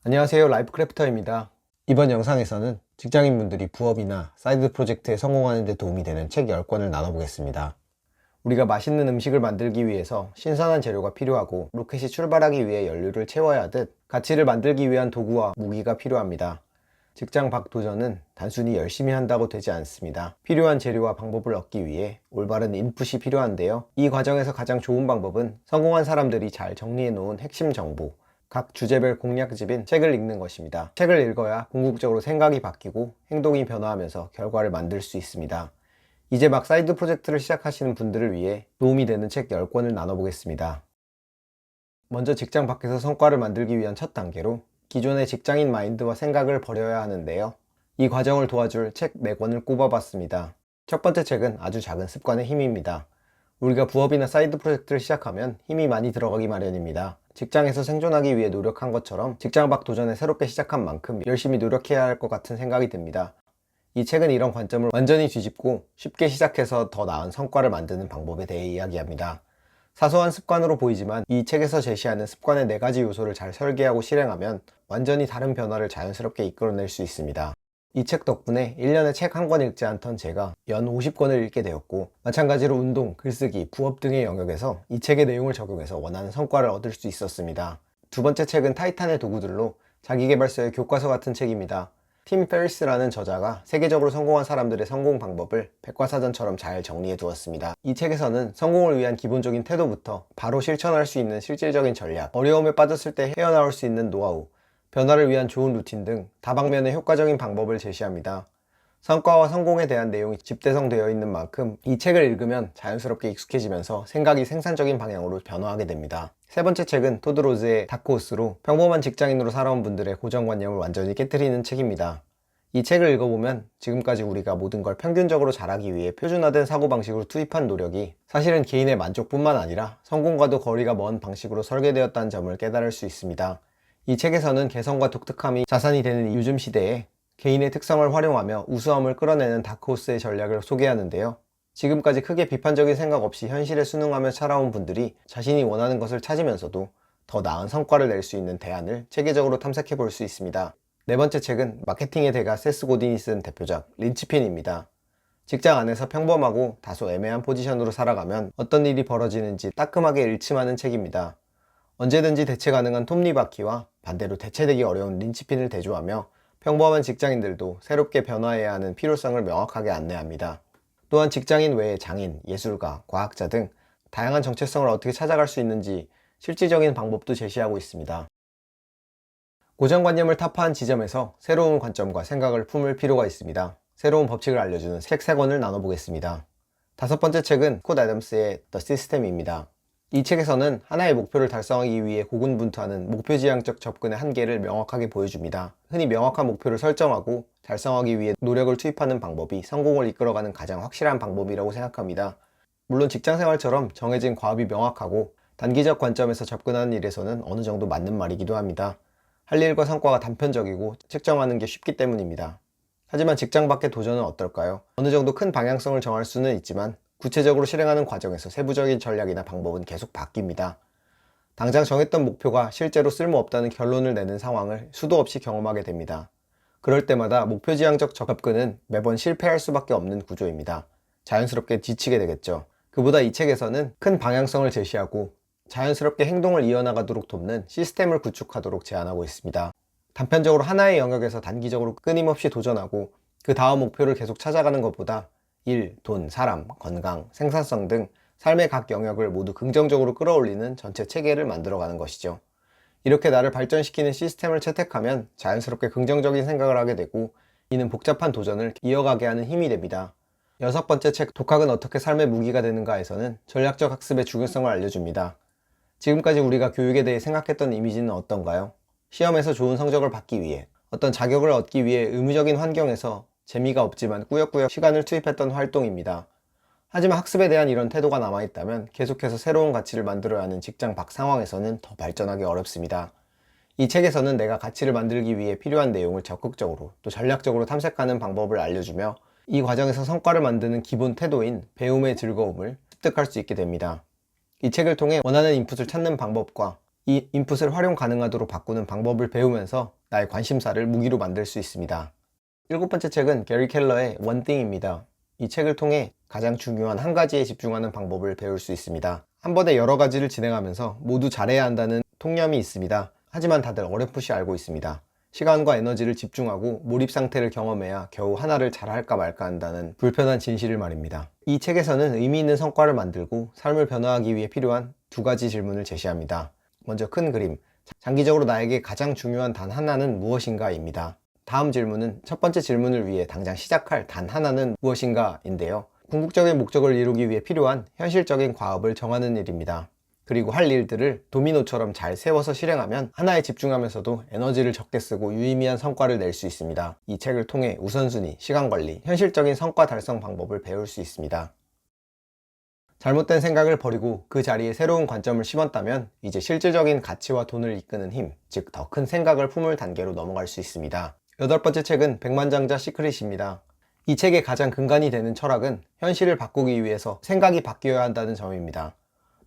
안녕하세요, 라이프 크래프터입니다. 이번 영상에서는 직장인분들이 부업이나 사이드 프로젝트에 성공하는 데 도움이 되는 책 10권을 나눠보겠습니다. 우리가 맛있는 음식을 만들기 위해서 신선한 재료가 필요하고 로켓이 출발하기 위해 연료를 채워야 하듯 가치를 만들기 위한 도구와 무기가 필요합니다. 직장 밖 도전은 단순히 열심히 한다고 되지 않습니다. 필요한 재료와 방법을 얻기 위해 올바른 인풋이 필요한데요. 이 과정에서 가장 좋은 방법은 성공한 사람들이 잘 정리해 놓은 핵심 정보, 각 주제별 공략집인 책을 읽는 것입니다. 책을 읽어야 궁극적으로 생각이 바뀌고 행동이 변화하면서 결과를 만들 수 있습니다. 이제 막 사이드 프로젝트를 시작하시는 분들을 위해 도움이 되는 책 10권을 나눠보겠습니다. 먼저 직장 밖에서 성과를 만들기 위한 첫 단계로 기존의 직장인 마인드와 생각을 버려야 하는데요. 이 과정을 도와줄 책 4권을 꼽아봤습니다. 첫 번째 책은 아주 작은 습관의 힘입니다. 우리가 부업이나 사이드 프로젝트를 시작하면 힘이 많이 들어가기 마련입니다. 직장에서 생존하기 위해 노력한 것처럼 직장 밖 도전에 새롭게 시작한 만큼 열심히 노력해야 할 것 같은 생각이 듭니다. 이 책은 이런 관점을 완전히 뒤집고 쉽게 시작해서 더 나은 성과를 만드는 방법에 대해 이야기합니다. 사소한 습관으로 보이지만 이 책에서 제시하는 습관의 4가지 요소를 잘 설계하고 실행하면 완전히 다른 변화를 자연스럽게 이끌어낼 수 있습니다. 이 책 덕분에 1년에 책 한 권 읽지 않던 제가 연 50권을 읽게 되었고, 마찬가지로 운동, 글쓰기, 부업 등의 영역에서 이 책의 내용을 적용해서 원하는 성과를 얻을 수 있었습니다. 두 번째 책은 타이탄의 도구들로 자기계발서의 교과서 같은 책입니다. 팀 페리스라는 저자가 세계적으로 성공한 사람들의 성공 방법을 백과사전처럼 잘 정리해 두었습니다. 이 책에서는 성공을 위한 기본적인 태도부터 바로 실천할 수 있는 실질적인 전략, 어려움에 빠졌을 때 헤어나올 수 있는 노하우, 변화를 위한 좋은 루틴 등 다방면의 효과적인 방법을 제시합니다. 성과와 성공에 대한 내용이 집대성되어 있는 만큼 이 책을 읽으면 자연스럽게 익숙해지면서 생각이 생산적인 방향으로 변화하게 됩니다. 세 번째 책은 토드 로즈의 다크호스로 평범한 직장인으로 살아온 분들의 고정관념을 완전히 깨트리는 책입니다. 이 책을 읽어보면 지금까지 우리가 모든 걸 평균적으로 잘하기 위해 표준화된 사고방식으로 투입한 노력이 사실은 개인의 만족뿐만 아니라 성공과도 거리가 먼 방식으로 설계되었다는 점을 깨달을 수 있습니다. 이 책에서는 개성과 독특함이 자산이 되는 요즘 시대에 개인의 특성을 활용하며 우수함을 끌어내는 다크호스의 전략을 소개하는데요. 지금까지 크게 비판적인 생각 없이 현실에 순응하며 살아온 분들이 자신이 원하는 것을 찾으면서도 더 나은 성과를 낼 수 있는 대안을 체계적으로 탐색해 볼 수 있습니다. 네 번째 책은 마케팅의 대가 세스 고딘이 쓴 대표작 린치핀입니다. 직장 안에서 평범하고 다소 애매한 포지션으로 살아가면 어떤 일이 벌어지는지 따끔하게 일침하는 책입니다. 언제든지 대체 가능한 톱니바퀴와 반대로 대체되기 어려운 린치핀을 대조하며 평범한 직장인들도 새롭게 변화해야 하는 필요성을 명확하게 안내합니다. 또한 직장인 외에 장인, 예술가, 과학자 등 다양한 정체성을 어떻게 찾아갈 수 있는지 실질적인 방법도 제시하고 있습니다. 고정관념을 타파한 지점에서 새로운 관점과 생각을 품을 필요가 있습니다. 새로운 법칙을 알려주는 책 3권을 나눠보겠습니다. 다섯 번째 책은 스콧 애덤스의 The System입니다. 이 책에서는 하나의 목표를 달성하기 위해 고군분투하는 목표지향적 접근의 한계를 명확하게 보여줍니다. 흔히 명확한 목표를 설정하고 달성하기 위해 노력을 투입하는 방법이 성공을 이끌어가는 가장 확실한 방법이라고 생각합니다. 물론 직장생활처럼 정해진 과업이 명확하고 단기적 관점에서 접근하는 일에서는 어느 정도 맞는 말이기도 합니다. 할 일과 성과가 단편적이고 측정하는 게 쉽기 때문입니다. 하지만 직장 밖의 도전은 어떨까요? 어느 정도 큰 방향성을 정할 수는 있지만 구체적으로 실행하는 과정에서 세부적인 전략이나 방법은 계속 바뀝니다. 당장 정했던 목표가 실제로 쓸모없다는 결론을 내는 상황을 수도 없이 경험하게 됩니다. 그럴 때마다 목표지향적 접근은 매번 실패할 수밖에 없는 구조입니다. 자연스럽게 지치게 되겠죠. 그보다 이 책에서는 큰 방향성을 제시하고 자연스럽게 행동을 이어나가도록 돕는 시스템을 구축하도록 제안하고 있습니다. 단편적으로 하나의 영역에서 단기적으로 끊임없이 도전하고 그 다음 목표를 계속 찾아가는 것보다 일, 돈, 사람, 건강, 생산성 등 삶의 각 영역을 모두 긍정적으로 끌어올리는 전체 체계를 만들어가는 것이죠. 이렇게 나를 발전시키는 시스템을 채택하면 자연스럽게 긍정적인 생각을 하게 되고 이는 복잡한 도전을 이어가게 하는 힘이 됩니다. 여섯 번째 책 독학은 어떻게 삶의 무기가 되는가에서는 전략적 학습의 중요성을 알려줍니다. 지금까지 우리가 교육에 대해 생각했던 이미지는 어떤가요? 시험에서 좋은 성적을 받기 위해, 어떤 자격을 얻기 위해 의무적인 환경에서 재미가 없지만 꾸역꾸역 시간을 투입했던 활동입니다. 하지만 학습에 대한 이런 태도가 남아있다면 계속해서 새로운 가치를 만들어야 하는 직장 밖 상황에서는 더 발전하기 어렵습니다. 이 책에서는 내가 가치를 만들기 위해 필요한 내용을 적극적으로 또 전략적으로 탐색하는 방법을 알려주며 이 과정에서 성과를 만드는 기본 태도인 배움의 즐거움을 습득할 수 있게 됩니다. 이 책을 통해 원하는 인풋을 찾는 방법과 이 인풋을 활용 가능하도록 바꾸는 방법을 배우면서 나의 관심사를 무기로 만들 수 있습니다. 일곱 번째 책은 게리 켈러의 One Thing입니다. 이 책을 통해 가장 중요한 한 가지에 집중하는 방법을 배울 수 있습니다. 한 번에 여러 가지를 진행하면서 모두 잘해야 한다는 통념이 있습니다. 하지만 다들 어렴풋이 알고 있습니다. 시간과 에너지를 집중하고 몰입 상태를 경험해야 겨우 하나를 잘할까 말까 한다는 불편한 진실을 말입니다. 이 책에서는 의미 있는 성과를 만들고 삶을 변화하기 위해 필요한 두 가지 질문을 제시합니다. 먼저 큰 그림, 장기적으로 나에게 가장 중요한 단 하나는 무엇인가 입니다. 다음 질문은 첫 번째 질문을 위해 당장 시작할 단 하나는 무엇인가 인데요. 궁극적인 목적을 이루기 위해 필요한 현실적인 과업을 정하는 일입니다. 그리고 할 일들을 도미노처럼 잘 세워서 실행하면 하나에 집중하면서도 에너지를 적게 쓰고 유의미한 성과를 낼 수 있습니다. 이 책을 통해 우선순위, 시간관리, 현실적인 성과 달성 방법을 배울 수 있습니다. 잘못된 생각을 버리고 그 자리에 새로운 관점을 심었다면 이제 실질적인 가치와 돈을 이끄는 힘, 즉 더 큰 생각을 품을 단계로 넘어갈 수 있습니다. 여덟 번째 책은 백만장자 시크릿입니다. 이 책의 가장 근간이 되는 철학은 현실을 바꾸기 위해서 생각이 바뀌어야 한다는 점입니다.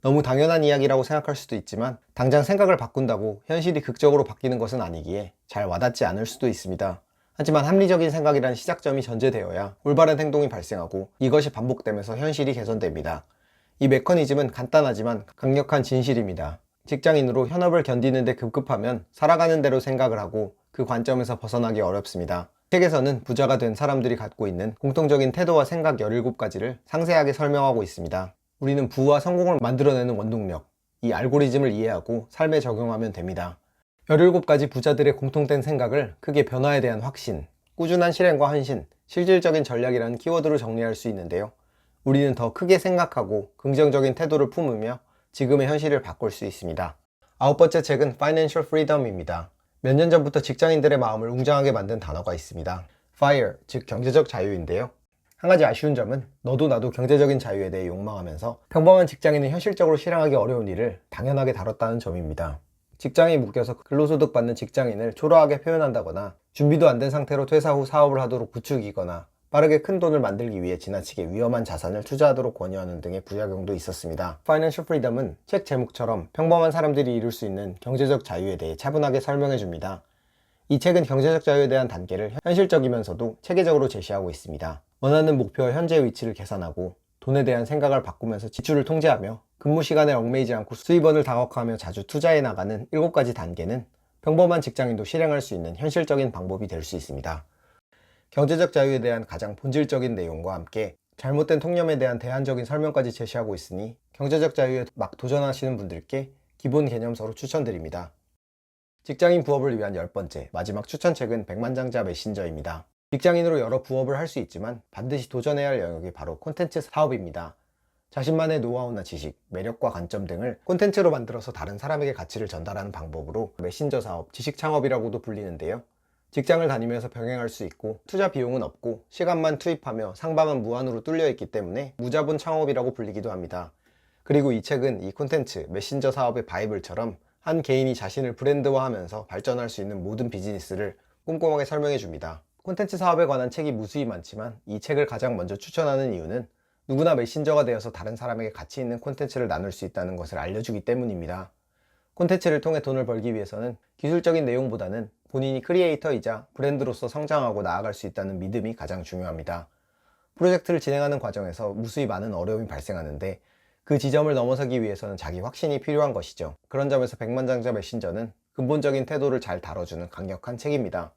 너무 당연한 이야기라고 생각할 수도 있지만 당장 생각을 바꾼다고 현실이 극적으로 바뀌는 것은 아니기에 잘 와닿지 않을 수도 있습니다. 하지만 합리적인 생각이란 시작점이 전제되어야 올바른 행동이 발생하고 이것이 반복되면서 현실이 개선됩니다. 이 메커니즘은 간단하지만 강력한 진실입니다. 직장인으로 현업을 견디는데 급급하면 살아가는 대로 생각을 하고 그 관점에서 벗어나기 어렵습니다. 책에서는 부자가 된 사람들이 갖고 있는 공통적인 태도와 생각 17가지를 상세하게 설명하고 있습니다. 우리는 부와 성공을 만들어내는 원동력, 이 알고리즘을 이해하고 삶에 적용하면 됩니다. 17가지 부자들의 공통된 생각을 크게 변화에 대한 확신, 꾸준한 실행과 헌신, 실질적인 전략이라는 키워드로 정리할 수 있는데요. 우리는 더 크게 생각하고 긍정적인 태도를 품으며 지금의 현실을 바꿀 수 있습니다. 아홉 번째 책은 Financial Freedom입니다. 몇 년 전부터 직장인들의 마음을 웅장하게 만든 단어가 있습니다. FIRE, 즉 경제적 자유인데요. 한 가지 아쉬운 점은 너도 나도 경제적인 자유에 대해 욕망하면서 평범한 직장인은 현실적으로 실행하기 어려운 일을 당연하게 다뤘다는 점입니다. 직장에 묶여서 근로소득 받는 직장인을 초라하게 표현한다거나 준비도 안 된 상태로 퇴사 후 사업을 하도록 부추기거나 빠르게 큰 돈을 만들기 위해 지나치게 위험한 자산을 투자하도록 권유하는 등의 부작용도 있었습니다. Financial Freedom은 책 제목처럼 평범한 사람들이 이룰 수 있는 경제적 자유에 대해 차분하게 설명해 줍니다. 이 책은 경제적 자유에 대한 단계를 현실적이면서도 체계적으로 제시하고 있습니다. 원하는 목표와 현재의 위치를 계산하고 돈에 대한 생각을 바꾸면서 지출을 통제하며 근무 시간에 얽매이지 않고 수입원을 다각화하며 자주 투자해 나가는 7가지 단계는 평범한 직장인도 실행할 수 있는 현실적인 방법이 될 수 있습니다. 경제적 자유에 대한 가장 본질적인 내용과 함께 잘못된 통념에 대한 대안적인 설명까지 제시하고 있으니 경제적 자유에 막 도전하시는 분들께 기본 개념서로 추천드립니다. 직장인 부업을 위한 10번째 마지막 추천책은 백만장자 메신저입니다. 직장인으로 여러 부업을 할 수 있지만 반드시 도전해야 할 영역이 바로 콘텐츠 사업입니다. 자신만의 노하우나 지식, 매력과 관점 등을 콘텐츠로 만들어서 다른 사람에게 가치를 전달하는 방법으로 메신저 사업, 지식 창업이라고도 불리는데요. 직장을 다니면서 병행할 수 있고 투자 비용은 없고 시간만 투입하며 상방은 무한으로 뚫려 있기 때문에 무자본 창업이라고 불리기도 합니다. 그리고 이 책은 이 콘텐츠, 메신저 사업의 바이블처럼 한 개인이 자신을 브랜드화하면서 발전할 수 있는 모든 비즈니스를 꼼꼼하게 설명해 줍니다. 콘텐츠 사업에 관한 책이 무수히 많지만 이 책을 가장 먼저 추천하는 이유는 누구나 메신저가 되어서 다른 사람에게 가치 있는 콘텐츠를 나눌 수 있다는 것을 알려주기 때문입니다. 콘텐츠를 통해 돈을 벌기 위해서는 기술적인 내용보다는 본인이 크리에이터이자 브랜드로서 성장하고 나아갈 수 있다는 믿음이 가장 중요합니다. 프로젝트를 진행하는 과정에서 무수히 많은 어려움이 발생하는데 그 지점을 넘어서기 위해서는 자기 확신이 필요한 것이죠. 그런 점에서 백만장자 메신저는 근본적인 태도를 잘 다뤄주는 강력한 책입니다.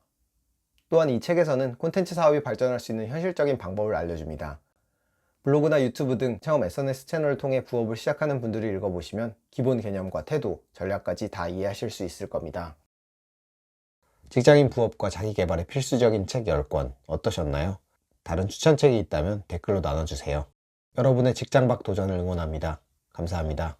또한 이 책에서는 콘텐츠 사업이 발전할 수 있는 현실적인 방법을 알려줍니다. 블로그나 유튜브 등 처음 SNS 채널을 통해 부업을 시작하는 분들이 읽어보시면 기본 개념과 태도, 전략까지 다 이해하실 수 있을 겁니다. 직장인 부업과 자기계발에 필수적인 책 10권 어떠셨나요? 다른 추천책이 있다면 댓글로 나눠주세요. 여러분의 직장 밖 도전을 응원합니다. 감사합니다.